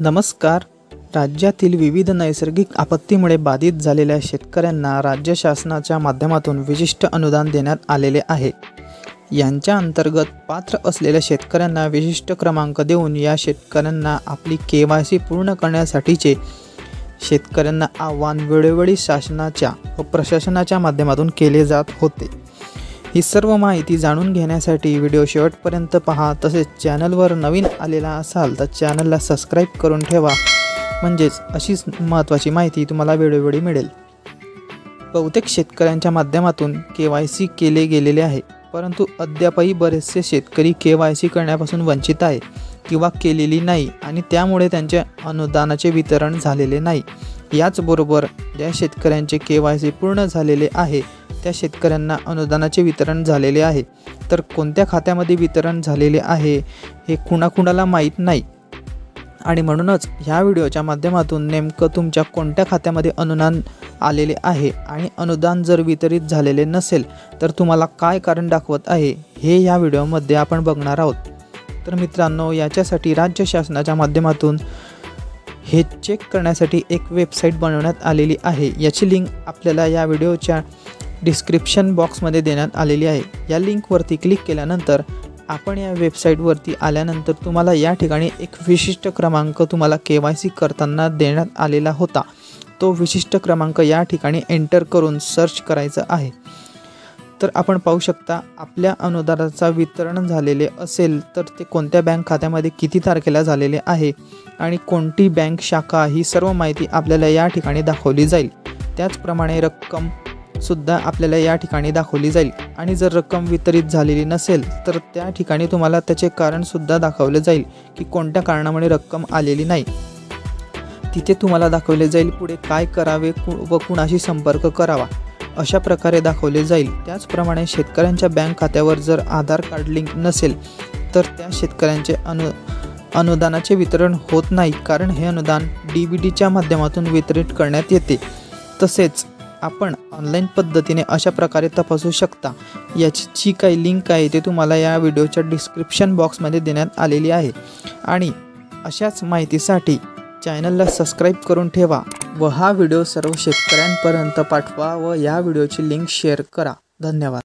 नमस्कार। राज्यातील विविध नैसर्गिक आपत्तीमुळे बाधित झालेल्या शेतकऱ्यांना राज्य शासनाच्या माध्यमातून विशिष्ट अनुदान देण्यात आलेले आहे। यांच्या अंतर्गत पात्र असलेल्या शेतकऱ्यांना विशिष्ट क्रमांक देऊन या शेतकऱ्यांना आपली KYC पूर्ण करण्यासाठीचे शेतकऱ्यांना आव्हान वेळोवेळी शासनाच्या व प्रशासनाच्या माध्यमातून केले जात होते। ही सर्व माहिती जाणून घेण्यासाठी व्हिडिओ शेवटपर्यंत पहा। तसेच चॅनलवर नवीन आलेला असाल तर चॅनलला सबस्क्राइब करून ठेवा, म्हणजेच अशीच महत्त्वाची माहिती तुम्हाला वेळोवेळी मिळेल। बहुतेक शेतकऱ्यांच्या माध्यमातून KYC केले गेलेले आहे, परंतु अद्यापही बरेचसे शेतकरी KYC करण्यापासून वंचित आहे किंवा केलेली नाही आणि त्यामुळे त्यांच्या अनुदानाचे वितरण झालेले नाही। याचबरोबर ज्या शेतकऱ्यांचे KYC पूर्ण झालेले आहे त्या शेतकऱ्यांना अनुदानाचे वितरण झालेले आहे, तर कोणत्या खात्यामध्ये वितरण झालेले आहे हे कुणाकुणाला माहीत नाही। आणि म्हणूनच ह्या व्हिडिओच्या माध्यमातून नेमकं तुमच्या कोणत्या खात्यामध्ये अनुदान आलेले आहे आणि अनुदान जर वितरित झालेले नसेल तर तुम्हाला काय कारण दाखवत आहे हे या व्हिडिओमध्ये आपण बघणार आहोत। तर मित्रांनो, याच्यासाठी राज्य शासनाच्या माध्यमातून हे चेक करण्यासाठी एक वेबसाईट बनवण्यात आलेली आहे। याची लिंक आपल्याला या व्हिडिओच्या डिस्क्रिप्शन बॉक्समध्ये देण्यात आलेली आहे। या लिंकवरती क्लिक केल्यानंतर आपण या वेबसाईटवरती आल्यानंतर तुम्हाला या ठिकाणी एक विशिष्ट क्रमांक तुम्हाला KYC करताना देण्यात आलेला होता। तो विशिष्ट क्रमांक या ठिकाणी एंटर करून सर्च करायचा आहे। तर आपण पाहू शकता, आपल्या अनुदानाचा वितरण झालेले असेल तर ते कोणत्या बँक खात्यामध्ये किती तारखेला झालेले आहे आणि कोणती बँक शाखा, ही सर्व माहिती आपल्याला या ठिकाणी दाखवली जाईल। त्याचप्रमाणे रक्कम सुद्धा आपल्याला या ठिकाणी दाखवली जाईल आणि जर रक्कम वितरित झालेली नसेल तर त्या ठिकाणी तुम्हाला त्याचे कारण सुद्धा दाखवले जाईल की कोणत्या कारणामुळे रक्कम आलेली नाही। तिथे तुम्हाला दाखवले जाईल पुढे काय करावे व कुणाशी संपर्क करावा, अशा प्रकारे दाखवले जाईल। त्याचप्रमाणे शेतकऱ्यांच्या बँक खात्यावर जर आधार कार्ड लिंक नसेल तर त्या शेतकऱ्यांचे अनुदानाचे वितरण होत नाही, कारण हे अनुदान DBTच्या माध्यमातून वितरित करण्यात येते। तसेच आपण ऑनलाईन पद्धतीने अशा प्रकारे तपासू शकता। याची जी काही लिंक आहे ते तुम्हाला या व्हिडिओच्या डिस्क्रिप्शन बॉक्समध्ये देण्यात आलेली आहे। आणि अशाच माहितीसाठी चॅनलला सबस्क्राइब करून ठेवा व हा व्हिडिओ सर्व शेतकऱ्यांपर्यंत पाठवा व या व्हिडिओची लिंक शेअर करा। धन्यवाद।